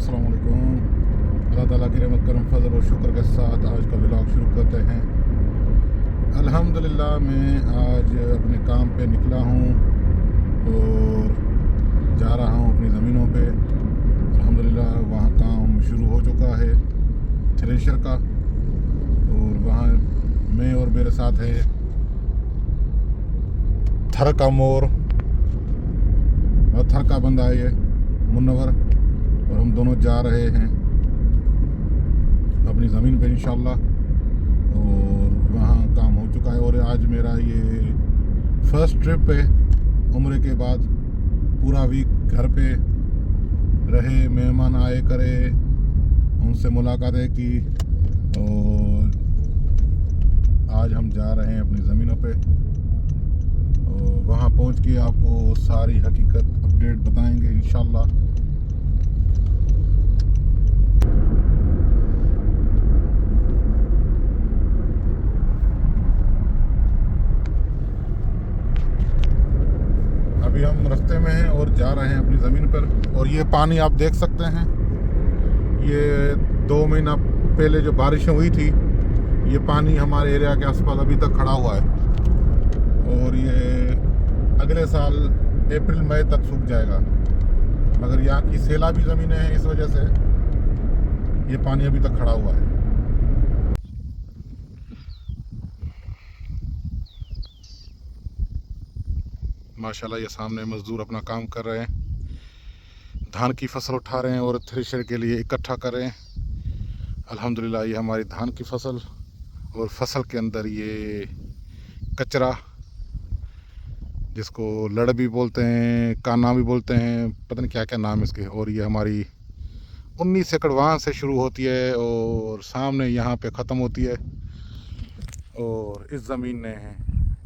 अस्सलाम वालेकुम। अल्लाह ताला की रहमत करम फजल और शुक्र के साथ आज का व्लॉग शुरू करते हैं। अल्हम्दुलिल्लाह मैं आज अपने काम पे निकला हूँ और जा रहा हूँ अपनी ज़मीनों पे। अल्हम्दुलिल्लाह वहाँ काम शुरू हो चुका है थ्रेशर का, और वहाँ मैं और मेरे साथ है थर का मोर और थर का बंदा है ये मुन्नवर, और हम दोनों जा रहे हैं अपनी ज़मीन पे इंशाल्लाह। और वहाँ काम हो चुका है और आज मेरा ये फर्स्ट ट्रिप है उम्र के बाद। पूरा वीक घर पे रहे, मेहमान आए करे, उनसे मुलाकातें की, और आज हम जा रहे हैं अपनी ज़मीनों पे। और वहाँ पहुँच के आपको सारी हकीकत अपडेट बताएंगे इंशाल्लाह। अभी हम रास्ते में हैं और जा रहे हैं अपनी ज़मीन पर। और ये पानी आप देख सकते हैं, ये 2 महीना पहले जो बारिशें हुई थी, ये पानी हमारे एरिया के आसपास अभी तक खड़ा हुआ है, और ये अगले साल अप्रैल मई तक सूख जाएगा। मगर यहाँ की सैलाबी ज़मीनें हैं, इस वजह से ये पानी अभी तक खड़ा हुआ है। माशाल्लाह ये सामने मज़दूर अपना काम कर रहे हैं, धान की फसल उठा रहे हैं और थ्रेशर के लिए इकट्ठा कर रहे हैं। अल्हम्दुलिल्लाह ये हमारी धान की फसल, और फसल के अंदर ये कचरा, जिसको लड़ भी बोलते हैं, काना भी बोलते हैं, पता नहीं क्या क्या नाम है इसके। और ये हमारी 19 एकड़ वहाँ से शुरू होती है और सामने यहाँ पे ख़त्म होती है। और इस ज़मीन ने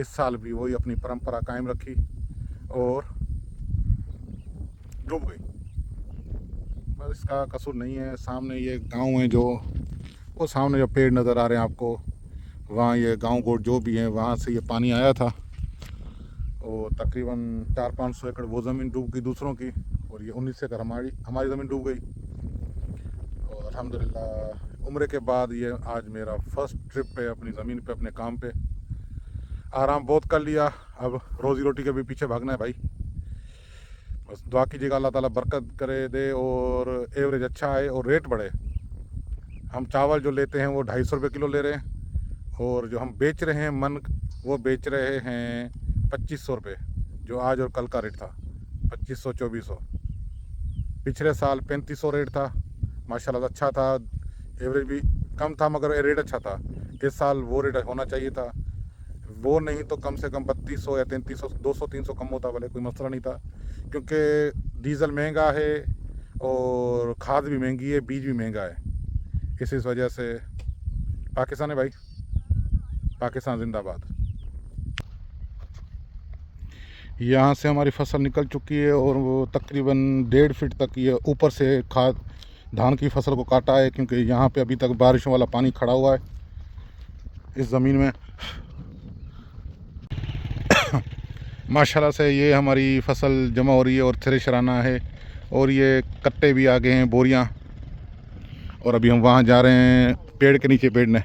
इस साल भी वही अपनी परंपरा कायम रखी और डूब गई। बस इसका कसूर नहीं है। सामने ये गांव है, जो वो सामने जो पेड़ नज़र आ रहे हैं आपको, वहाँ ये गांव गोट जो भी हैं, वहाँ से ये पानी आया था। और तकरीबन 400-500 एकड़ वो ज़मीन डूब गई दूसरों की, और ये 19 एकड़ हमारी ज़मीन डूब गई। और अल्हम्दुलिल्लाह उम्र के बाद ये आज मेरा फर्स्ट ट्रिप है अपनी ज़मीन पे, अपने काम पे। आराम बहुत कर लिया, अब रोज़ी रोटी के भी पीछे भागना है भाई। बस दुआ कीजिएगा अल्लाह ताला बरकत करे दे और एवरेज अच्छा आए और रेट बढ़े। हम चावल जो लेते हैं वो 250 रुपये किलो ले रहे हैं, और जो हम बेच रहे हैं मन, वो बेच रहे हैं 2500 रुपये, जो आज और कल का रेट था 2500-2400। पिछले साल 3500 रेट था, माशाल्लाह अच्छा था, एवरेज भी कम था मगर रेट अच्छा था। इस साल वो रेट होना चाहिए था, वो नहीं तो कम से कम 3200 या 3300, 200-300 कम होता, वाले कोई मसला नहीं था। क्योंकि डीज़ल महंगा है और खाद भी महंगी है, बीज भी महंगा है। इसी वजह से पाकिस्तान है भाई, पाकिस्तान जिंदाबाद। यहाँ से हमारी फसल निकल चुकी है और वो तकरीबन 1.5 फीट तक ये ऊपर से खाद धान की फसल को काटा है, क्योंकि यहाँ पे अभी तक बारिशों वाला पानी खड़ा हुआ है इस ज़मीन में। माशाल्लाह से ये हमारी फसल जमा हो रही है और थ्रेशर आना है, और ये कट्टे भी आ गए हैं, बोरियां। और अभी हम वहाँ जा रहे हैं पेड़ के नीचे बैठने।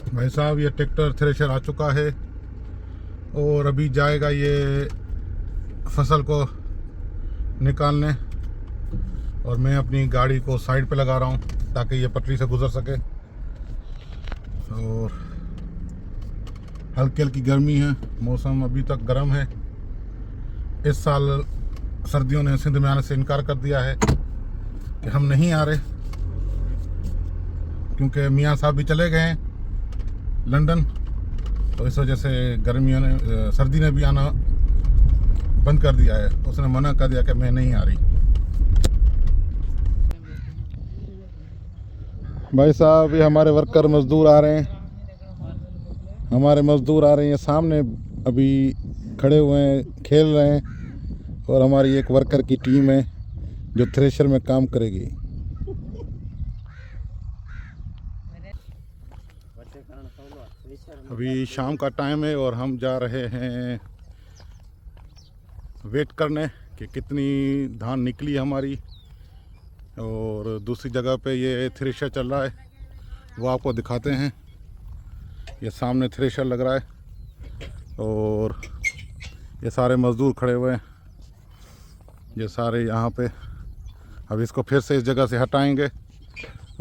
भाई साहब ये ट्रैक्टर थ्रेशर आ चुका है और अभी जाएगा ये फसल को निकालने, और मैं अपनी गाड़ी को साइड पे लगा रहा हूँ ताकि ये पटरी से गुजर सके। और हल्की हल्की गर्मी है, मौसम अभी तक गर्म है। इस साल सर्दियों ने सिंध में आने से इनकार कर दिया है कि हम नहीं आ रहे, क्योंकि मियाँ साहब भी चले गए हैं लंदन, तो इस वजह से गर्मियों ने सर्दी ने भी आना बंद कर दिया है। उसने मना कर दिया कि मैं नहीं आ रही। भाई साहब ये हमारे वर्कर मज़दूर आ रहे हैं, हमारे मज़दूर आ रहे हैं सामने, अभी खड़े हुए हैं, खेल रहे हैं। और हमारी एक वर्कर की टीम है जो थ्रेशर में काम करेगी। अभी शाम का टाइम है और हम जा रहे हैं वेट करने कि कितनी धान निकली हमारी। और दूसरी जगह पे ये थ्रेशर चल रहा है, वो आपको दिखाते हैं। ये सामने थ्रेशर लग रहा है और ये सारे मज़दूर खड़े हुए हैं, ये सारे यहाँ पे। अब इसको फिर से इस जगह से हटाएंगे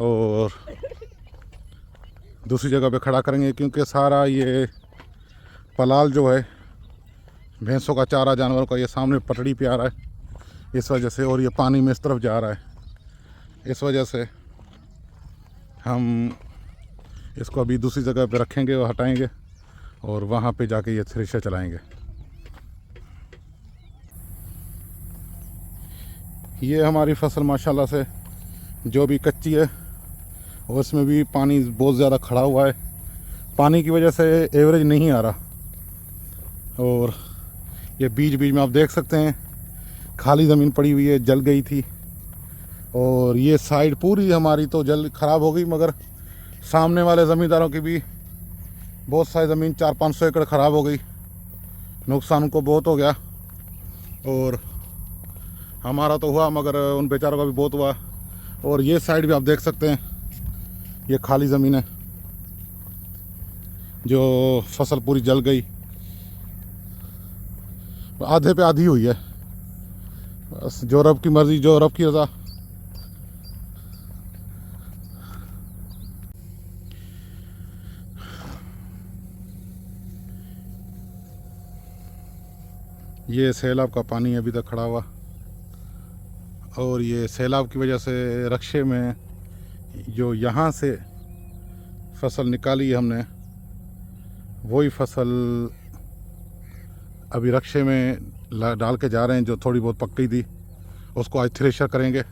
और दूसरी जगह पे खड़ा करेंगे, क्योंकि सारा ये पलाल जो है भैंसों का चारा, जानवरों का, ये सामने पटड़ी पे आ रहा है इस वजह से, और ये पानी में इस तरफ जा रहा है। इस वजह से हम इसको अभी दूसरी जगह पे रखेंगे और हटाएंगे और वहाँ पे जाके ये थ्रेशर चलाएंगे। ये हमारी फसल माशाल्लाह से जो भी कच्ची है, और इसमें भी पानी बहुत ज़्यादा खड़ा हुआ है। पानी की वजह से एवरेज नहीं आ रहा। और ये बीच बीच में आप देख सकते हैं खाली ज़मीन पड़ी हुई है, जल गई थी। और ये साइड पूरी हमारी तो जल ख़राब हो गई, मगर सामने वाले ज़मींदारों की भी बहुत सारी ज़मीन 400-500 एकड़ ख़राब हो गई। नुकसान उनको बहुत हो गया और हमारा तो हुआ, मगर उन बेचारों का भी बहुत हुआ। और ये साइड भी आप देख सकते हैं, ये खाली ज़मीन है जो फसल पूरी जल गई, आधे पे आधी हुई है। बस जो रब की मर्ज़ी, जो रब की रज़ा। ये सैलाब का पानी अभी तक खड़ा हुआ, और ये सैलाब की वजह से रक्षे में जो यहाँ से फसल निकाली है हमने, वही फसल अभी रक्षे में डाल के जा रहे हैं। जो थोड़ी बहुत पक गई थी उसको आज थ्रेशर करेंगे,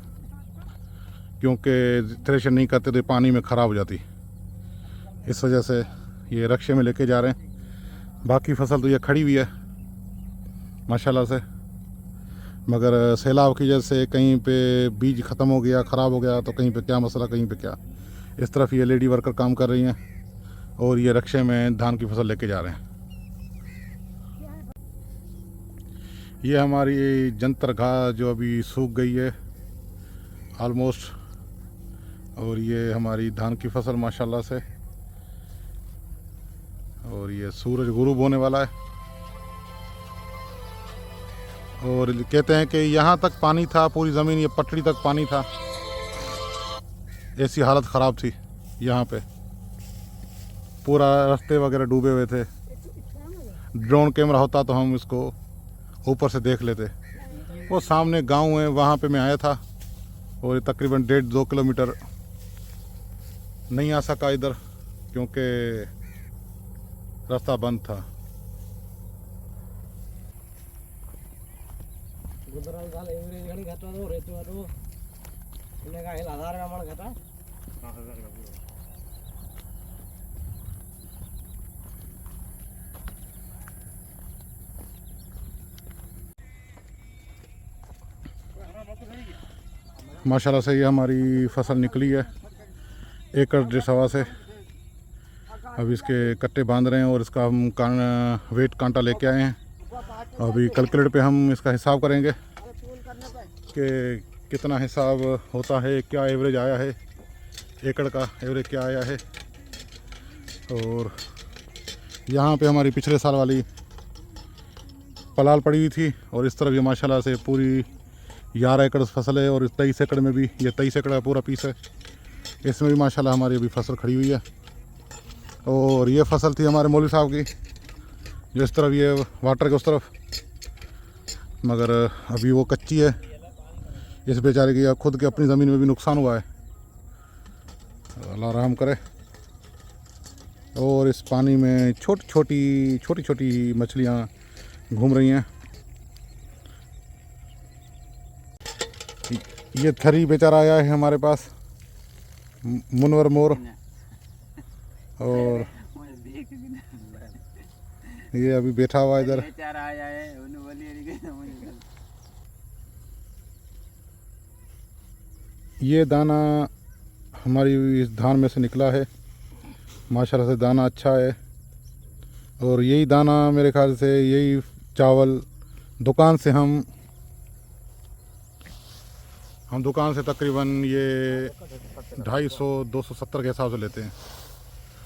क्योंकि थ्रेशर नहीं करते तो पानी में ख़राब हो जाती। इस वजह से ये रक्षे में लेके जा रहे हैं। बाकी फसल तो ये खड़ी हुई है माशाल्लाह से, मगर सैलाब की वजह से कहीं पे बीज ख़त्म हो गया, ख़राब हो गया, तो कहीं पे क्या मसला, कहीं पे क्या। इस तरफ ये लेडी वर्कर काम कर रही हैं और ये रक्षे में धान की फसल लेके जा रहे हैं। ये हमारी जंतर घास जो अभी सूख गई है ऑलमोस्ट, और ये हमारी धान की फसल माशाल्लाह से। और ये सूरज गुरूब होने वाला है, और कहते हैं कि यहाँ तक पानी था, पूरी ज़मीन ये पटड़ी तक पानी था। ऐसी हालत ख़राब थी यहाँ पे, पूरा रास्ते वगैरह डूबे हुए थे। ड्रोन कैमरा होता तो हम इसको ऊपर से देख लेते। वो सामने गांव है, वहाँ पे मैं आया था, और ये तकरीबन 1.5-2 किलोमीटर नहीं आ सका इधर, क्योंकि रास्ता बंद था। माशाल्लाह से ये हमारी फसल निकली है 1 डेढ़ सवा से। अब इसके कट्टे बांध रहे हैं और इसका हम वेट कांटा लेके आए हैं। अभी कैलकुलेटर पे हम इसका हिसाब करेंगे कि कितना हिसाब होता है, क्या एवरेज आया है, एकड़ का एवरेज क्या आया है। और यहाँ पे हमारी पिछले साल वाली पलाल पड़ी हुई थी, और इस तरफ ये माशाल्लाह से पूरी 11 एकड़ फसल है, और 23 एकड़ में भी, ये 23 एकड़ का पूरा पीस है, इसमें भी माशाल्लाह हमारी अभी फसल खड़ी हुई है। और ये फसल थी हमारे मौलवी साहब की, जो इस तरफ ये वाटर के उस तरफ, मगर अभी वो कच्ची है। इस बेचारे की खुद के अपनी ज़मीन में भी नुकसान हुआ है, अल्लाह रहम करे। और इस पानी में छोटी छोटी मछलियाँ घूम रही हैं। ये थरी बेचारा आया है हमारे पास, मुनवर मोर, और ये अभी बैठा हुआ इधर। ये दाना हमारी इस धान में से निकला है, माशाल्लाह से दाना अच्छा है। और यही दाना मेरे ख्याल से, यही चावल दुकान से हम हम दुकान से तकरीबन ये 250-270 के हिसाब से लेते हैं।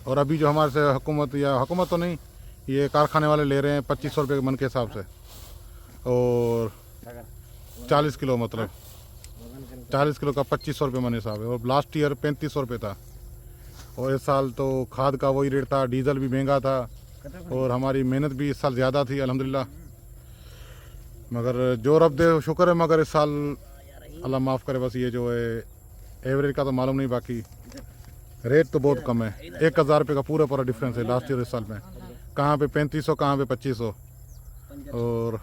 और अभी जो हमारे से हुकूमत या हुकूमत तो नहीं, ये कारखाने वाले ले रहे हैं 2500 रुपये के मन के हिसाब से, और 40 किलो मतलब 40 किलो का 2500 रुपये मन हिसाब है। और लास्ट ईयर 3500 रुपये था। और इस साल तो खाद का वही रेट था, डीजल भी महंगा था, और हमारी मेहनत भी इस साल ज़्यादा थी अल्हम्दुलिल्लाह। मगर जो रब दे शुक्र है। मगर इस साल अल्लाह माफ़ करे, बस ये जो है एवरेज का तो मालूम नहीं, बाकी रेट तो बहुत कम है। 1000 रुपये का पूरा डिफरेंस है लास्ट ईयर इस साल में। कहाँ पे 3500, कहाँ पे 2500, और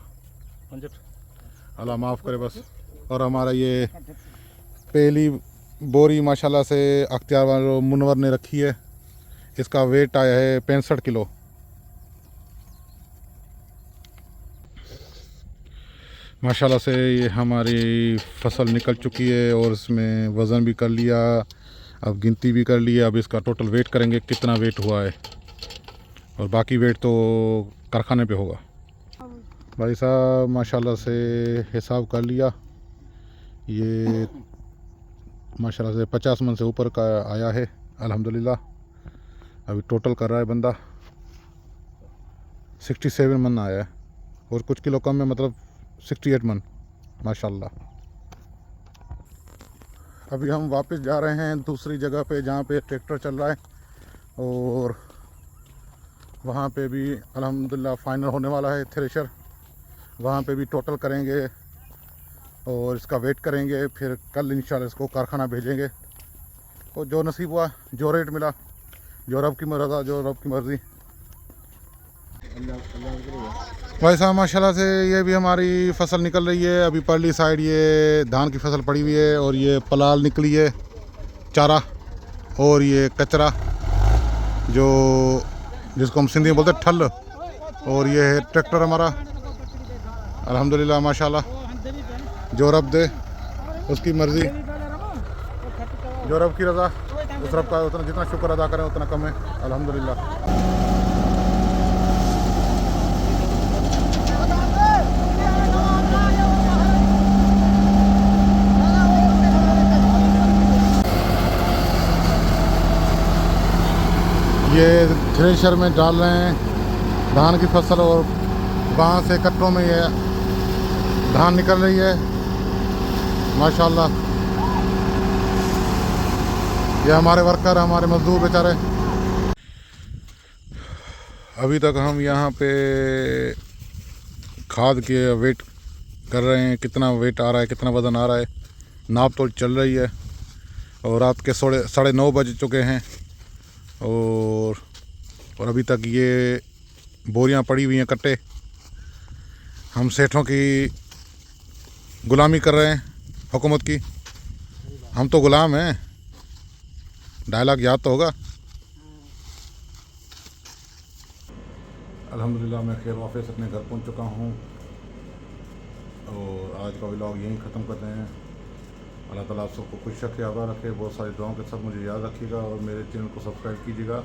अल्लाह माफ़ करे बस। और हमारा ये पहली बोरी माशाल्लाह से अख्तियार वाले मुनवर ने रखी है, इसका वेट आया है 65 किलो। माशाल्लाह से ये हमारी फसल निकल चुकी है, और इसमें वज़न भी कर लिया, अब गिनती भी कर लिया। अब इसका टोटल वेट करेंगे कितना वेट हुआ है, और बाकी वेट तो कारखाने पे होगा। भाई साहब माशाल्लाह से हिसाब कर लिया, ये माशाल्लाह से 50 मन से ऊपर का आया है अल्हम्दुलिल्लाह। अभी टोटल कर रहा है बंदा, 67 मन आया है, और कुछ किलो कम है, मतलब 68 मन माशाल्लाह। अभी हम वापस जा रहे हैं दूसरी जगह पे जहाँ पे ट्रैक्टर चल रहा है, और वहाँ पे भी अल्हम्दुलिल्लाह फाइनल होने वाला है थ्रेशर। वहाँ पे भी टोटल करेंगे और इसका वेट करेंगे, फिर कल इंशाल्लाह इसको कारखाना भेजेंगे। और जो नसीब हुआ, जो रेट मिला, जो रब की मर्ज़ी, जो रब की मर्ज़ी। भाई साहब माशाल्लाह से ये भी हमारी फसल निकल रही है। अभी परली साइड ये धान की फसल पड़ी हुई है, और ये पलाल निकली है, चारा, और ये कचरा जो जिसको हम सिंधी में बोलते हैं ठल। और ये है ट्रैक्टर हमारा अल्हम्दुलिल्लाह माशाल्लाह। जो रब दे उसकी मर्ज़ी, जो रब की रज़ा, उस रब का उतना जितना शुक्र अदा करें उतना कम है अल्हम्दुलिल्लाह। ये थ्रेशर में डाल रहे हैं धान की फसल, और वहाँ से कट्टों में ये धान निकल रही है माशाल्लाह। ये हमारे वर्कर, हमारे मजदूर बेचारे। अभी तक हम यहाँ पे खाद के वेट कर रहे हैं, कितना वेट आ रहा है, कितना वज़न आ रहा है, नाप तोल चल रही है। और रात के 9:30 बज चुके हैं, और अभी तक ये बोरियां पड़ी हुई हैं, कट्टे। हम सेठों की गुलामी कर रहे हैं, हुकूमत की। हम तो गुलाम हैं, डायलॉग याद तो होगा। अल्हम्दुलिल्लाह मैं खैर वापस अपने घर पहुंच चुका हूं, और आज का व्लॉग यहीं ख़त्म करते हैं। अल्लाह ताला आप सबको खुश रखे, आबाद रखे, बहुत सारी दुआओं के साथ मुझे याद रखिएगा, और मेरे चैनल को सब्सक्राइब कीजिएगा,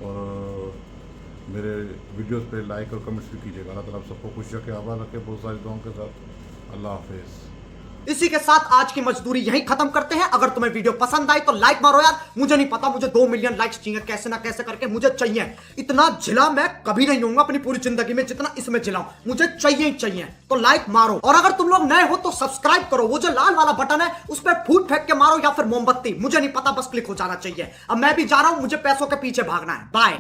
और मेरे वीडियोस पे लाइक और कमेंट्स भी कीजिएगा। अल्लाह ताला आप सबको खुश रखे, आबाद रखे, बहुत सारी दुआओं के साथ। अल्लाह हाफिज़। इसी के साथ आज की मजदूरी यहीं खत्म करते हैं। अगर तुम्हें वीडियो पसंद आई तो लाइक मारो यार। मुझे नहीं पता, मुझे 2 मिलियन लाइक्स चाहिए, कैसे ना कैसे करके मुझे चाहिए। इतना झिला मैं कभी नहीं होऊंगा अपनी पूरी जिंदगी में जितना इसमें झिलाऊं, मुझे चाहिए ही चाहिए। तो लाइक मारो, और अगर तुम लोग नए हो तो सब्सक्राइब करो। वो जो लाल वाला बटन है उस पर फूट फेंक के मारो, या फिर मोमबत्ती, मुझे नहीं पता, बस क्लिक हो जाना चाहिए। अब मैं भी जा रहा हूं, मुझे पैसों के पीछे भागना है। बाय।